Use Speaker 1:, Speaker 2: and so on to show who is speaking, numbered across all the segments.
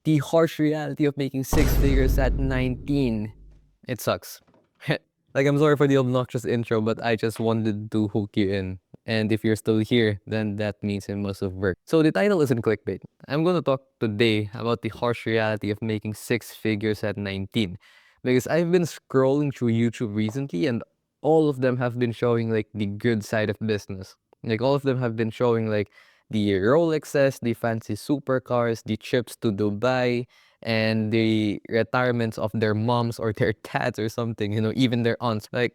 Speaker 1: The harsh reality of making six figures at 19. It sucks. Like, I'm sorry for the obnoxious intro, but I just wanted to hook you in. And if you're still here, then that means it must have worked. So the title isn't clickbait. I'm going to talk today about the harsh reality of making six figures at 19. Because I've been scrolling through YouTube recently, and all of them have been showing like the good side of business. Like, all of them have been showing like the Rolexes, the fancy supercars, the trips to Dubai, and the retirements of their moms or their dads or something, even their aunts. Like,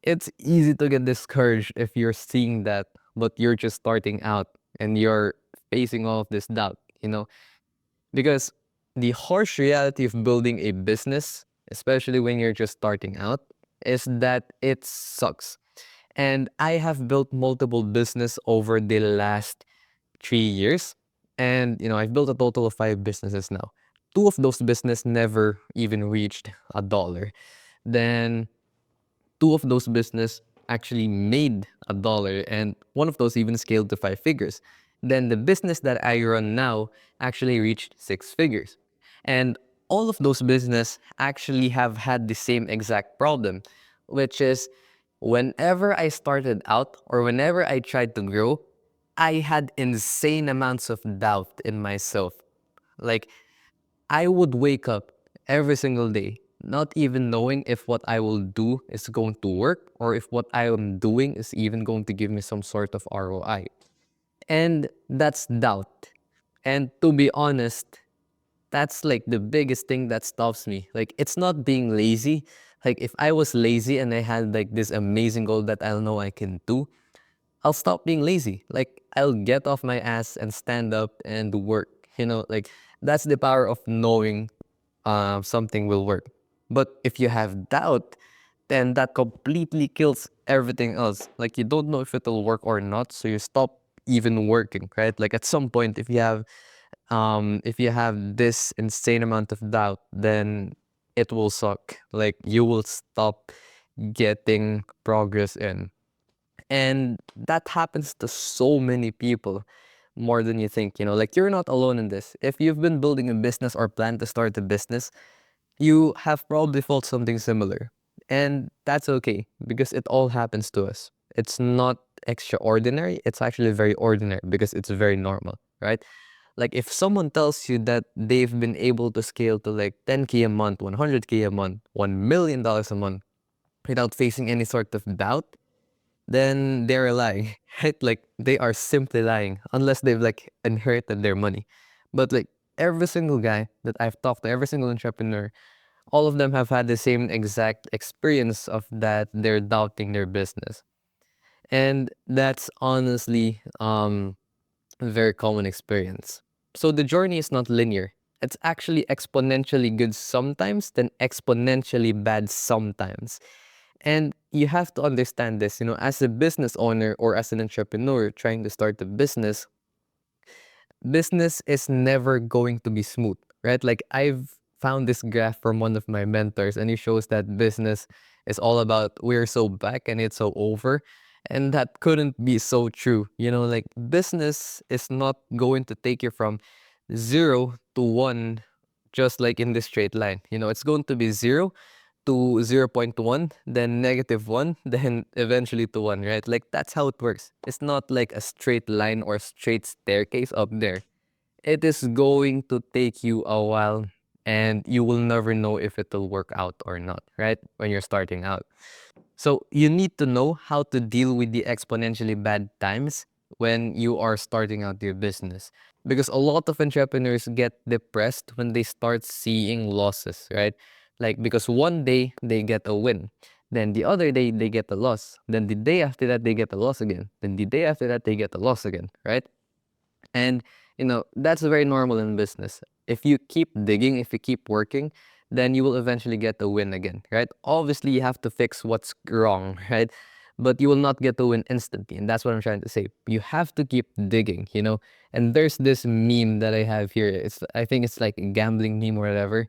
Speaker 1: it's easy to get discouraged if you're seeing that, but you're just starting out and you're facing all of this doubt, because the harsh reality of building a business, especially when you're just starting out, is that it sucks. And I have built multiple business over the last 3 years. And, I've built a total of 5 businesses now. Two of those business never even reached $1. Then two of those business actually made $1, and one of those even scaled to 5 figures. Then the business that I run now actually reached 6 figures. And all of those business actually have had the same exact problem, which is whenever I started out or whenever I tried to grow, I had insane amounts of doubt in myself. Like, I would wake up every single day, not even knowing if what I will do is going to work or if what I am doing is even going to give me some sort of ROI. And that's doubt. And to be honest, that's like the biggest thing that stops me. Like, it's not being lazy. Like, if I was lazy and I had like this amazing goal that I know I can do, I'll stop being lazy. Like, I'll get off my ass and stand up and work. Like, that's the power of knowing something will work. But if you have doubt, then that completely kills everything else. Like, you don't know if it'll work or not, so you stop even working, right? Like, at some point, if you have this insane amount of doubt, then it will suck. Like, you will stop getting progress in. And that happens to so many people more than you think. Like, you're not alone in this. If you've been building a business or plan to start a business, you have probably felt something similar. And that's okay because it all happens to us. It's not extraordinary, it's actually very ordinary because it's very normal, right? Like, if someone tells you that they've been able to scale to like 10K a month, 100K a month, $1 million a month without facing any sort of doubt, then they're lying, right? Like, they are simply lying unless they've like inherited their money. But like, every single guy that I've talked to, every single entrepreneur, all of them have had the same exact experience of that they're doubting their business. And that's honestly a very common experience. So the journey is not linear. It's actually exponentially good sometimes, then exponentially bad sometimes. And you have to understand this, as a business owner or as an entrepreneur trying to start a business is never going to be smooth, right? Like, I've found this graph from one of my mentors, and he shows that business is all about we're so back and it's so over. And that couldn't be so true. Like, business is not going to take you from 0 to 1 just like in this straight line. It's going to be 0 to 0.1, then -1, then eventually to 1, right? Like, that's how it works. It's not like a straight line or straight staircase up there. It is going to take you a while, and you will never know if it'll work out or not, right? When you're starting out. So you need to know how to deal with the exponentially bad times when you are starting out your business. Because a lot of entrepreneurs get depressed when they start seeing losses, right? Like, because one day they get a win, then the other day they get a loss, then the day after that they get a loss again, then the day after that they get a loss again, right? And that's very normal in business. If you keep digging, if you keep working, then you will eventually get a win again, right? Obviously, you have to fix what's wrong, right? But you will not get the win instantly. And that's what I'm trying to say. You have to keep digging, And there's this meme that I have here. I think it's like a gambling meme or whatever,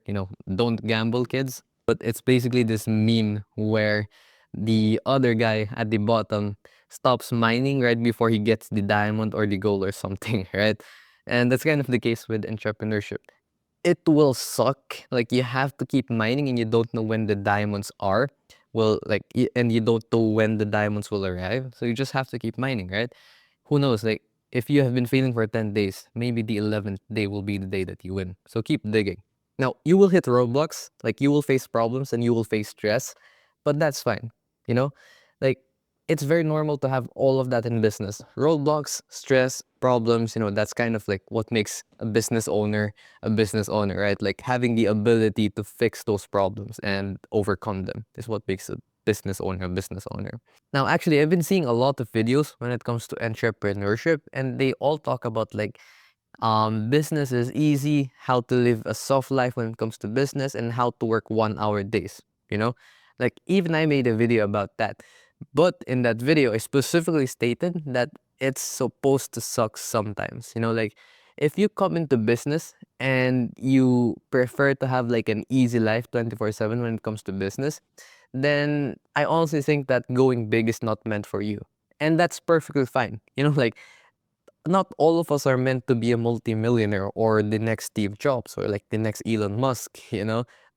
Speaker 1: don't gamble, kids. But it's basically this meme where the other guy at the bottom stops mining right before he gets the diamond or the gold or something, right? And that's kind of the case with entrepreneurship. it will suck. Like you have to keep mining and you don't know when the diamonds are. Well, like, and you don't know when the diamonds will arrive. So you just have to keep mining, right? Who knows? Like, if you have been failing for 10 days, maybe the 11th day will be the day that you win. So keep digging. Now, you will hit roadblocks, like you will face problems and you will face stress, but that's fine. You know, like it's very normal to have all of that in business. Roadblocks, stress, problems, that's kind of like what makes a business owner, right? Like having the ability to fix those problems and overcome them is what makes a business owner a business owner. Now, actually, I've been seeing a lot of videos when it comes to entrepreneurship, and they all talk about like business is easy, how to live a soft life when it comes to business, and how to work 1 hour days. You know, like even I made a video about that. But in that video, I specifically stated that it's supposed to suck sometimes. Like if you come into business and you prefer to have like an easy life 24/7 when it comes to business, then I honestly think that going big is not meant for you. And that's perfectly fine. Like not all of us are meant to be a multimillionaire or the next Steve Jobs or like the next Elon Musk.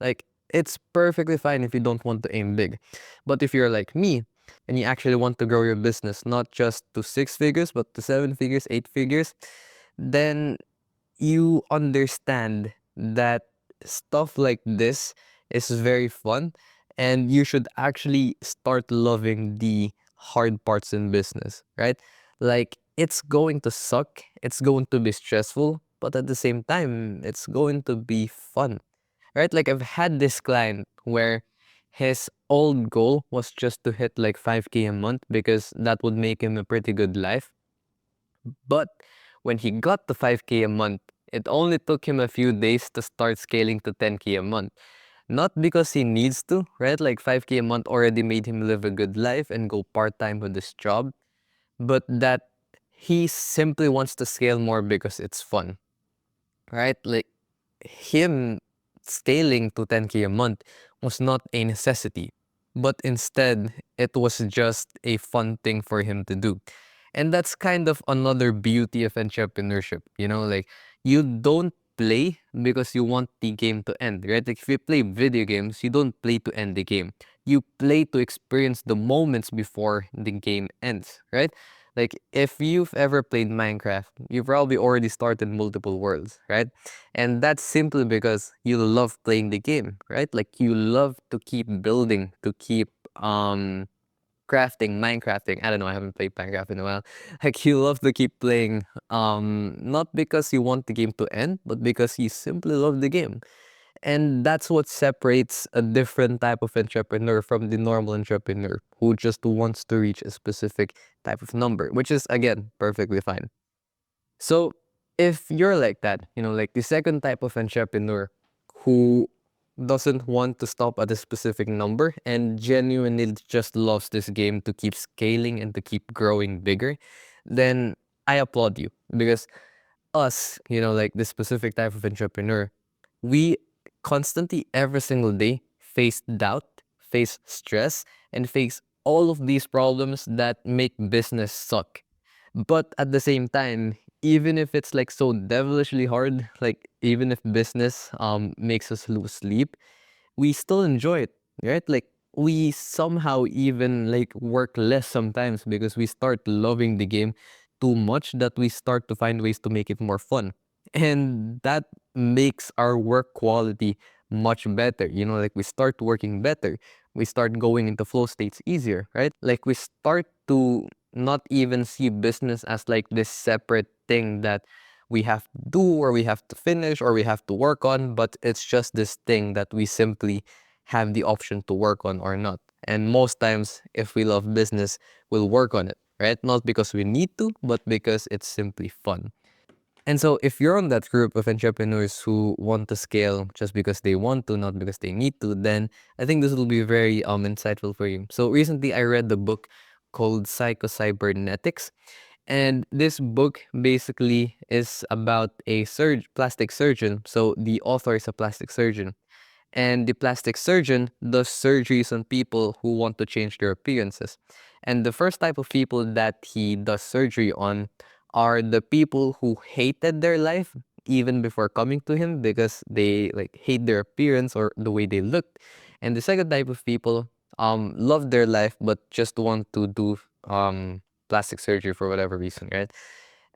Speaker 1: Like it's perfectly fine if you don't want to aim big. But if you're like me and you actually want to grow your business not just to 6 figures but to 7 figures, 8 figures, then you understand that stuff like this is very fun and you should actually start loving the hard parts in business, right? Like it's going to suck, it's going to be stressful, but at the same time, it's going to be fun, right? Like I've had this client where his old goal was just to hit like 5K a month because that would make him a pretty good life. But when he got to 5K a month, it only took him a few days to start scaling to 10K a month. Not because he needs to, right? Like 5K a month already made him live a good life and go part-time with his job, but that he simply wants to scale more because it's fun, right? Like him scaling to 10K a month was not a necessity, but instead it was just a fun thing for him to do. And that's kind of another beauty of entrepreneurship, like you don't play because you want the game to end, right? Like if you play video games, you don't play to end the game. You play to experience the moments before the game ends, right? Like if you've ever played Minecraft, you've probably already started multiple worlds, right? And that's simply because you love playing the game, right? Like you love to keep building, to keep crafting, Minecrafting. I don't know, I haven't played Minecraft in a while. Like you love to keep playing, not because you want the game to end, but because you simply love the game. And that's what separates a different type of entrepreneur from the normal entrepreneur who just wants to reach a specific type of number, which is again perfectly fine. So if you're like that, like the second type of entrepreneur who doesn't want to stop at a specific number and genuinely just loves this game to keep scaling and to keep growing bigger, then I applaud you because us, like this specific type of entrepreneur, we constantly every single day face doubt, face stress, and face all of these problems that make business suck. But at the same time, even if it's like so devilishly hard, like even if business makes us lose sleep, we still enjoy it, right? Like we somehow even like work less sometimes because we start loving the game too much that we start to find ways to make it more fun. And that makes our work quality much better. Like we start working better. We start going into flow states easier, right? Like we start to not even see business as like this separate thing that we have to do or we have to finish or we have to work on, but it's just this thing that we simply have the option to work on or not. And most times, if we love business, we'll work on it, right? Not because we need to, but because it's simply fun. And so if you're on that group of entrepreneurs who want to scale just because they want to, not because they need to, then I think this will be very insightful for you. So recently I read the book called Psycho-Cybernetics. And this book basically is about a plastic surgeon. So the author is a plastic surgeon. And the plastic surgeon does surgeries on people who want to change their appearances. And the first type of people that he does surgery on are the people who hated their life, even before coming to him because they like hate their appearance or the way they look. And the second type of people love their life but just want to do plastic surgery for whatever reason, right?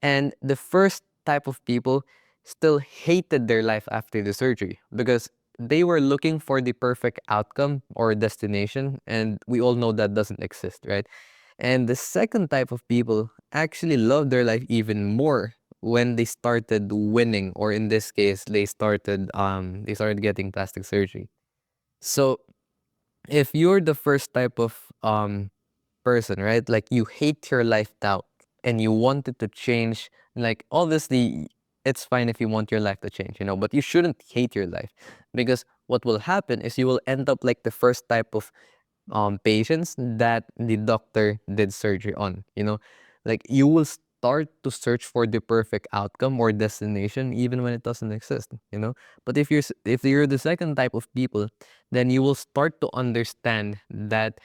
Speaker 1: And the first type of people still hated their life after the surgery because they were looking for the perfect outcome or destination, and we all know that doesn't exist, right? And the second type of people actually love their life even more when they started winning, or in this case, they started getting plastic surgery. So if you're the first type of person, right? Like you hate your life now and you want it to change. Like obviously, it's fine if you want your life to change, you know, but you shouldn't hate your life because what will happen is you will end up like the first type of patients that the doctor did surgery on, you know, like you will start to search for the perfect outcome or destination even when it doesn't exist, you know. But if you're the second type of people, then you will start to understand that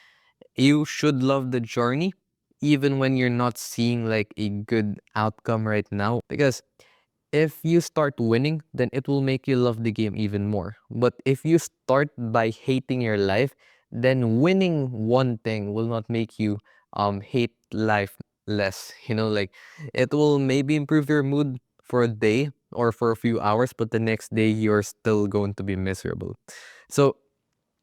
Speaker 1: you should love the journey even when you're not seeing like a good outcome right now, because if you start winning, then it will make you love the game even more. But if you start by hating your life, then winning one thing will not make you hate life less. You know, like it will maybe improve your mood for a day or for a few hours, but the next day you're still going to be miserable. So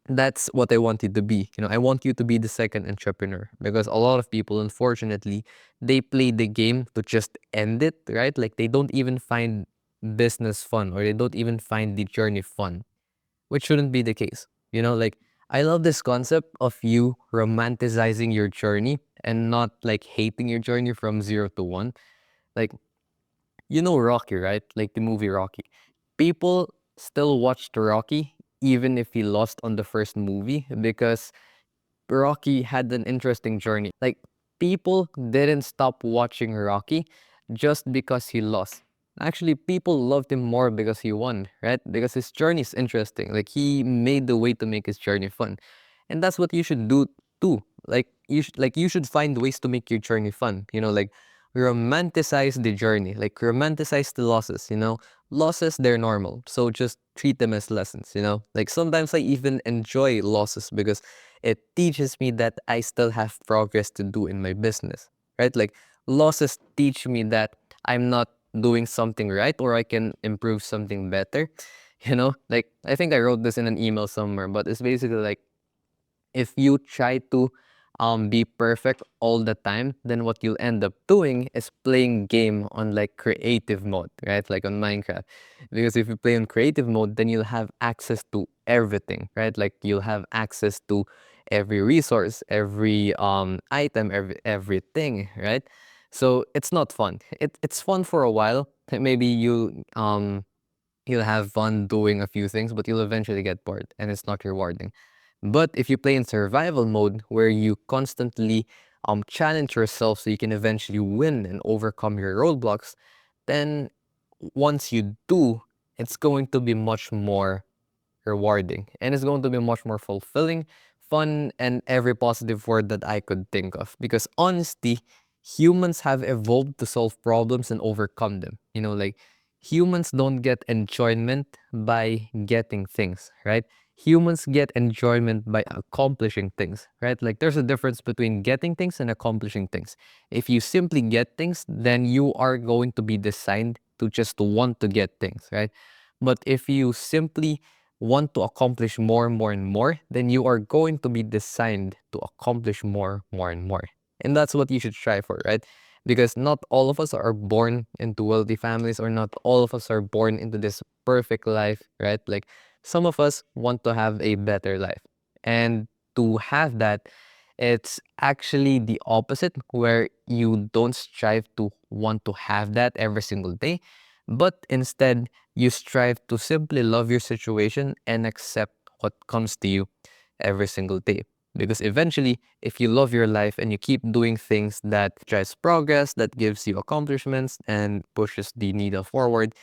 Speaker 1: that's what I want you to be. You know, I want you to be the second entrepreneur because a lot of people, unfortunately, they play the game to just end it, right? Like they don't even find business fun or they don't even find the journey fun, which shouldn't be the case. You know, like I love this concept of you romanticizing your journey and not like hating your journey from 0 to 1. Like, you know, Rocky, right? Like the movie Rocky. People still watched Rocky even if he lost on the first movie because Rocky had an interesting journey. Like, people didn't stop watching Rocky just because he lost. Actually, people loved him more because he won, right? Because his journey is interesting. Like, he made the way to make his journey fun. And that's what you should do too. Like you should find ways to make your journey fun. You know, like romanticize the journey. Like romanticize the losses, you know. Losses, they're normal. So just treat them as lessons, you know. Like sometimes I even enjoy losses because it teaches me that I still have progress to do in my business, right? Like losses teach me that I'm not doing something right or I can improve something better. You know, like I think I wrote this in an email somewhere, but it's basically like if you try to be perfect all the time, then what you'll end up doing is playing game on like creative mode, right? Like on Minecraft. Because if you play on creative mode, then you'll have access to everything, right? Like you'll have access to every resource, every item, everything, right? So it's not fun. It's fun for a while. Maybe you'll have fun doing a few things, but you'll eventually get bored and it's not rewarding. But if you play in survival mode where you constantly challenge yourself so you can eventually win and overcome your roadblocks, then once you do, it's going to be much more rewarding and it's going to be much more fulfilling, fun, and every positive word that I could think of. Because honestly, humans have evolved to solve problems and overcome them. You know, like humans don't get enjoyment by getting things, right? Humans get enjoyment by accomplishing things, right? Like there's a difference between getting things and accomplishing things. If you simply get things, then you are going to be designed to just want to get things, right? But if you simply want to accomplish more and more and more, then you are going to be designed to accomplish more, more and more. And that's what you should try for, right? Because not all of us are born into wealthy families or not all of us are born into this perfect life, right? Like some of us want to have a better life. And to have that, it's actually the opposite, where you don't strive to want to have that every single day, but instead you strive to simply love your situation and accept what comes to you every single day. Because eventually, if you love your life and you keep doing things that drives progress, that gives you accomplishments and pushes the needle forward,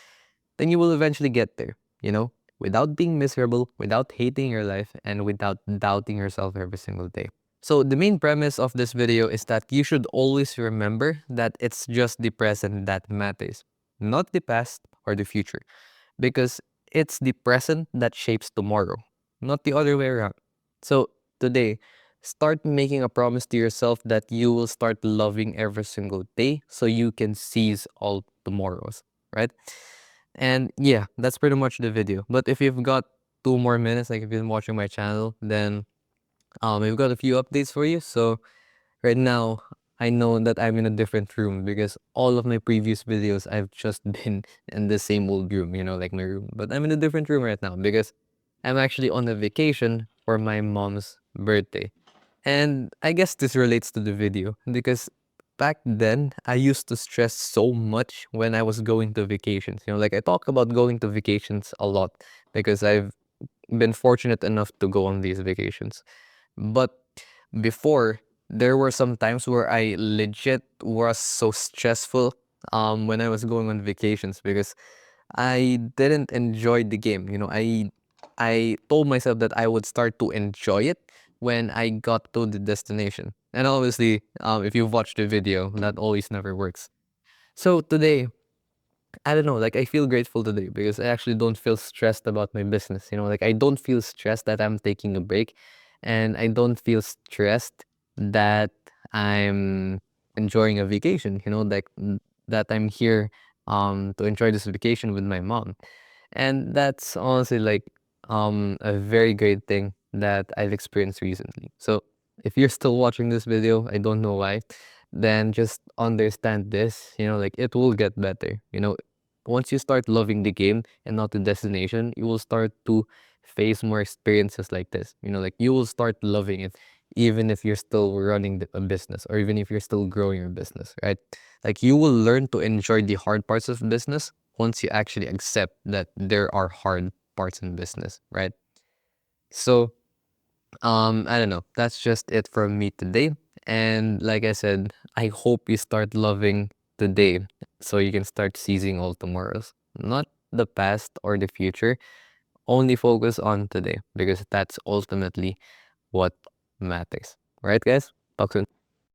Speaker 1: then you will eventually get there, you know, without being miserable, without hating your life, and without doubting yourself every single day. So the main premise of this video is that you should always remember that it's just the present that matters, not the past, or the future, because it's the present that shapes tomorrow, not the other way around. So today, start making a promise to yourself that you will start loving every single day so you can seize all tomorrows, right? And yeah, that's pretty much the video. But if you've got 2 more minutes, like if you've been watching my channel, then we've got a few updates for you. So right now, I know that I'm in a different room because all of my previous videos, I've just been in the same old room, like my room. But I'm in a different room right now because I'm actually on a vacation for my mom's birthday. And I guess this relates to the video because back then I used to stress so much when I was going to vacations. Like I talk about going to vacations a lot because I've been fortunate enough to go on these vacations. But before, there were some times where I legit was so stressful when I was going on vacations because I didn't enjoy the game. I told myself that I would start to enjoy it when I got to the destination. And obviously, if you've watched the video, that always never works. So today, I don't know, like I feel grateful today because I actually don't feel stressed about my business. Like I don't feel stressed that I'm taking a break, and I don't feel stressed that I'm enjoying a vacation, like that I'm here to enjoy this vacation with my mom. And that's honestly like a very great thing that I've experienced recently. So if you're still watching this video, I don't know why, then just understand this, like it will get better. Once you start loving the game and not the destination, you will start to face more experiences like this. Like you will start loving it even if you're still running a business or even if you're still growing your business, right? Like you will learn to enjoy the hard parts of business once you actually accept that there are hard parts in business, right? So, I don't know. That's just it from me today. And like I said, I hope you start loving today so you can start seizing all tomorrows. Not the past or the future. Only focus on today because that's ultimately what matters. Right, guys? Talk soon.